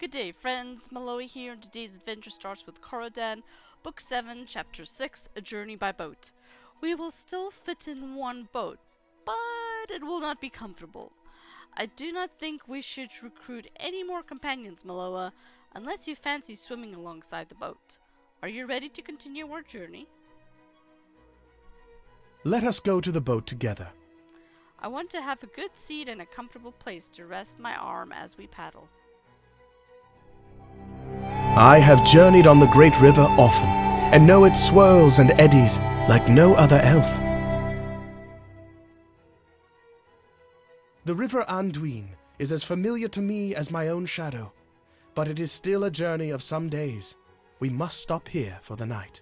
Good day, friends. Miloa here, and today's adventure starts with Corodan, Book 7, Chapter 6, A Journey by Boat. We will still fit in one boat, but it will not be comfortable. I do not think we should recruit any more companions, Miloa, unless you fancy swimming alongside the boat. Are you ready to continue our journey? Let us go to the boat together. I want to have a good seat and a comfortable place to rest my arm as we paddle. I have journeyed on the great river often, and know its swirls and eddies like no other elf. The river Anduin is as familiar to me as my own shadow, but it is still a journey of some days. We must stop here for the night.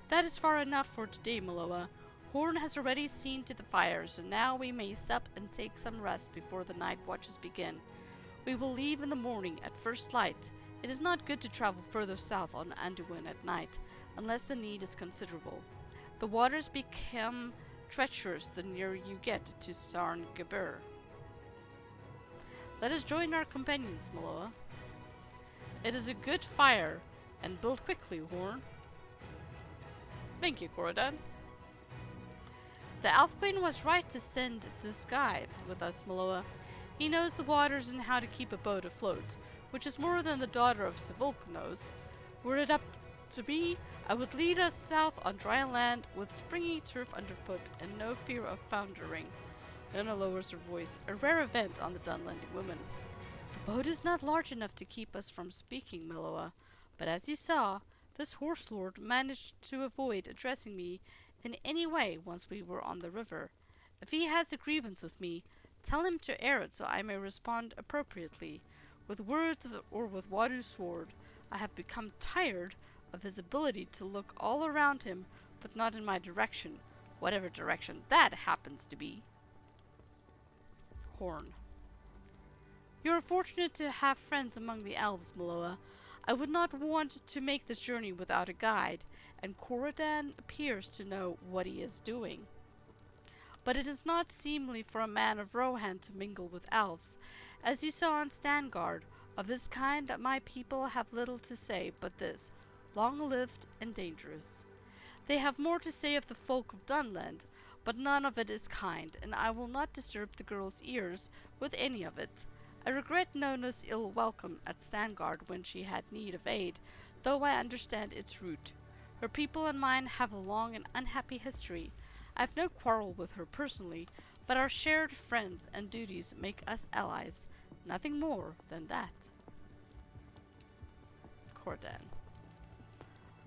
That is far enough for today, Miloa. Horn has already seen to the fires, and now we may sup and take some rest before the night watches begin. We will leave in the morning at first light. It is not good to travel further south on Anduin at night, unless the need is considerable. The waters become treacherous the nearer you get to Sarn Gebir. Let us join our companions, Miloa. It is a good fire, and build quickly, Horn. Thank you, Corodan. The Elf Queen was right to send this guide with us, Miloa. He knows the waters and how to keep a boat afloat, which is more than the daughter of Sevulk knows. Were it up to me, I would lead us south on dry land with springy turf underfoot and no fear of foundering. Lena lowers her voice, a rare event on the Dunlending woman. The boat is not large enough to keep us from speaking, Miloa, but as you saw, this horse lord managed to avoid addressing me in any way once we were on the river. If he has a grievance with me, tell him to air it so I may respond appropriately, with words or with Wadu's sword. I have become tired of his ability to look all around him, but not in my direction, whatever direction that happens to be. Horn. You are fortunate to have friends among the elves, Miloa. I would not want to make this journey without a guide, and Corodan appears to know what he is doing. But it is not seemly for a man of Rohan to mingle with elves. As you saw on Stangard, of this kind my people have little to say but this, long-lived and dangerous. They have more to say of the folk of Dunland, but none of it is kind, and I will not disturb the girl's ears with any of it. I regret Nona's ill welcome at Stangard when she had need of aid, though I understand its root. Her people and mine have a long and unhappy history. I have no quarrel with her personally, but our shared friends and duties make us allies. Nothing more than that. Corodan.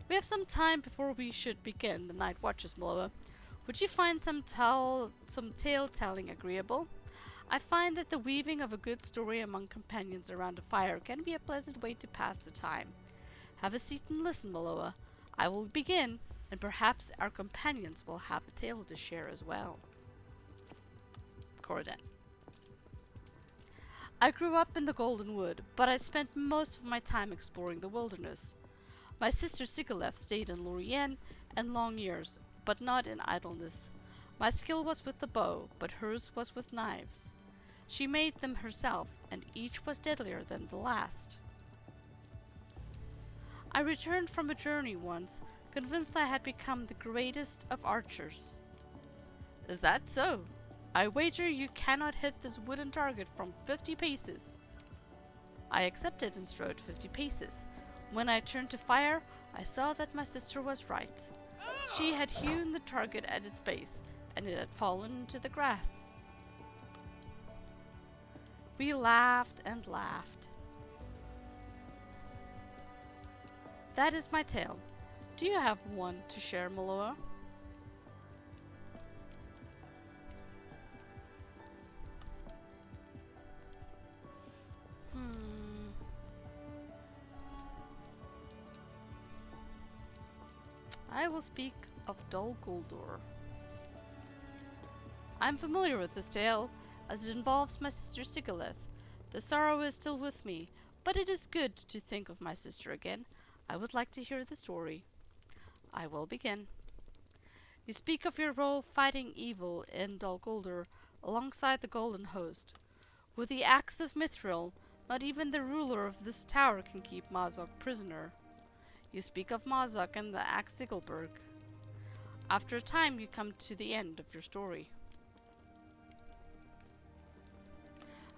We have some time before we should begin the night watches, Miloa. Would you find some tale-telling agreeable? I find that the weaving of a good story among companions around a fire can be a pleasant way to pass the time. Have a seat and listen, Miloa. I will begin, and perhaps our companions will have a tale to share as well. Corodan. I grew up in the Golden Wood, but I spent most of my time exploring the wilderness. My sister Sigileth stayed in Lorien and long years, but not in idleness. My skill was with the bow, but hers was with knives. She made them herself, and each was deadlier than the last. I returned from a journey once, convinced I had become the greatest of archers. Is that so? I wager you cannot hit this wooden target from 50 paces. I accepted and strode 50 paces. When I turned to fire, I saw that my sister was right. She had hewn the target at its base, and it had fallen into the grass. We laughed and laughed. That is my tale. Do you have one to share, Miloa? I will speak of Dol Guldur. I am familiar with this tale, as it involves my sister Sigileth. The sorrow is still with me, but it is good to think of my sister again. I would like to hear the story. I will begin. You speak of your role fighting evil in Dol Guldur alongside the Golden Host. With the axe of Mithril, not even the ruler of this tower can keep Mazok prisoner. You speak of Mazok and the axe Ziggelberg. After a time, you come to the end of your story.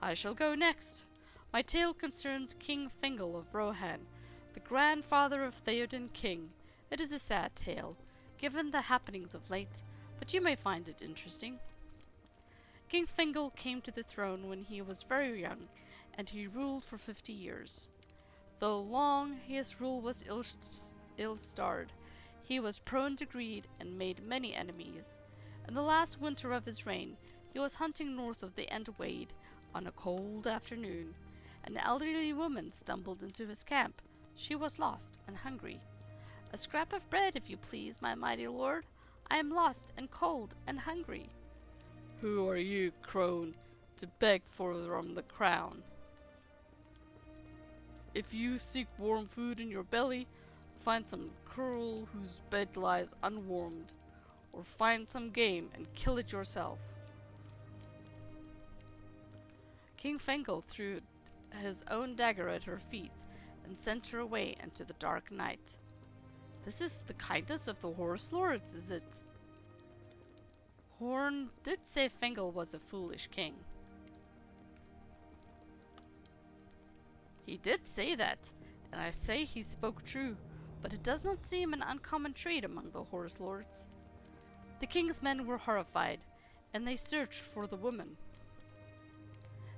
I shall go next. My tale concerns King Fingal of Rohan, the grandfather of Theoden King. It is a sad tale, given the happenings of late, but you may find it interesting. King Fingal came to the throne when he was very young, and he ruled for 50 years. Though long, his rule was ill-starred. He was prone to greed and made many enemies. In the last winter of his reign, he was hunting north of the Entwade on a cold afternoon. An elderly woman stumbled into his camp. She was lost and hungry. "A scrap of bread, if you please, my mighty lord. I am lost and cold and hungry." "Who are you, crone, to beg for from the crown? If you seek warm food in your belly, find some churl whose bed lies unwarmed, or find some game and kill it yourself." King Fingal threw his own dagger at her feet and sent her away into the dark night. "This is the kindness of the horse lords, is it?" Horn did say Fingal was a foolish king. "He did say that, and I say he spoke true, but it does not seem an uncommon trait among the horse lords." The king's men were horrified, and they searched for the woman.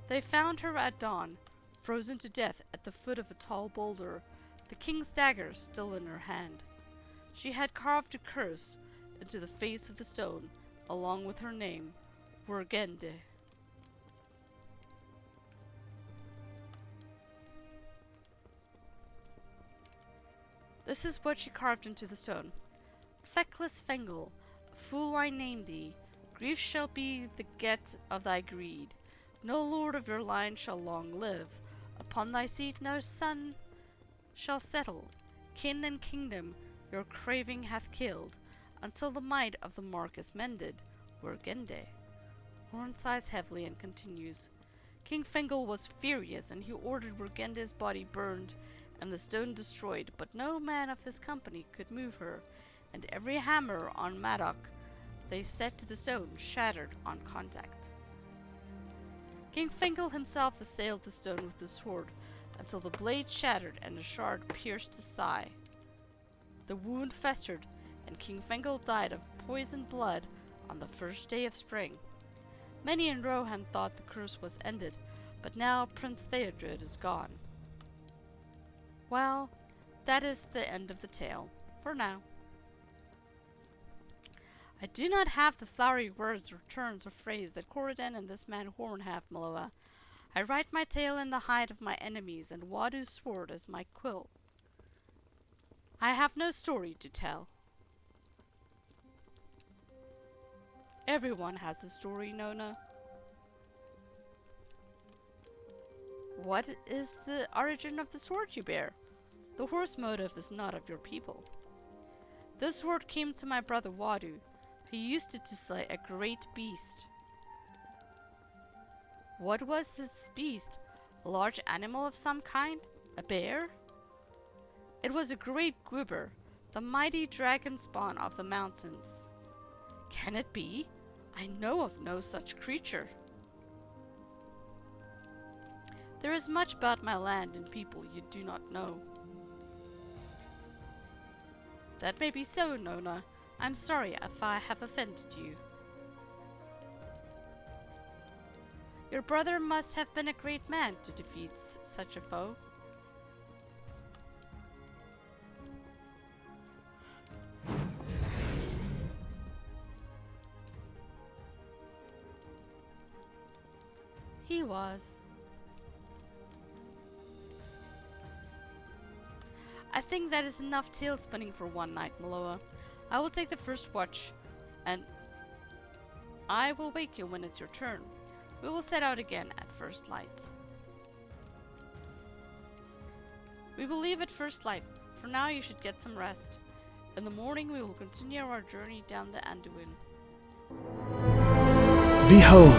They found her at dawn, frozen to death at the foot of a tall boulder, the king's dagger still in her hand. She had carved a curse into the face of the stone, along with her name, Wergende. This is what she carved into the stone. "Feckless Fingal, a fool I name thee. Grief shall be the get of thy greed. No lord of your line shall long live. Upon thy seat no son shall settle. Kin and kingdom your craving hath killed, until the might of the mark is mended. Wergende." Horn sighs heavily and continues. King Fingal was furious, and he ordered Wergende's body burned and the stone destroyed, but no man of his company could move her, and every hammer on mattock they set to the stone shattered on contact. King Fingal himself assailed the stone with the sword until the blade shattered and a shard pierced his thigh. The wound festered, and King Fingal died of poisoned blood on the first day of spring. Many in Rohan thought the curse was ended, but now Prince Theodred is gone. Well, that is the end of the tale, for now. I do not have the flowery words or turns of phrase that Corridan and this man Horn have, Miloa. I write my tale in the hide of my enemies, and Wadu's sword as my quill. I have no story to tell. Everyone has a story, Nona. What is the origin of the sword you bear? The horse motive is not of your people. This sword came to my brother Wadu. He used it to slay a great beast. What was this beast? A large animal of some kind? A bear? It was a great Gwibber, the mighty dragon spawn of the mountains. Can it be? I know of no such creature. There is much about my land and people you do not know. That may be so, Nona. I'm sorry if I have offended you. Your brother must have been a great man to defeat such a foe. He was. I think that is enough tale spinning for one night, Miloa. I will take the first watch, and I will wake you when it's your turn. We will set out again at first light. We will leave at first light. For now you should get some rest. In the morning we will continue our journey down the Anduin. Behold,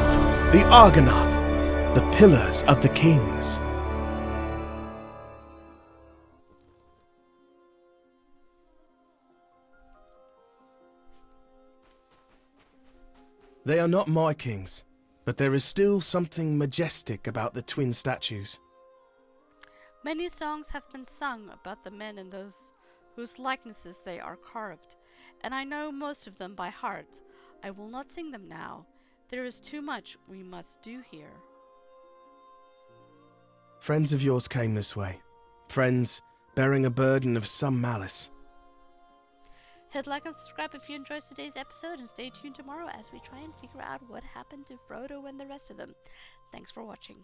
the Argonath, the pillars of the kings. They are not my kings, but there is still something majestic about the twin statues. Many songs have been sung about the men in those whose likenesses they are carved, and I know most of them by heart. I will not sing them now. There is too much we must do here. Friends of yours came this way. Friends bearing a burden of some malice. Hit like and subscribe if you enjoyed today's episode, and stay tuned tomorrow as we try and figure out what happened to Frodo and the rest of them. Thanks for watching.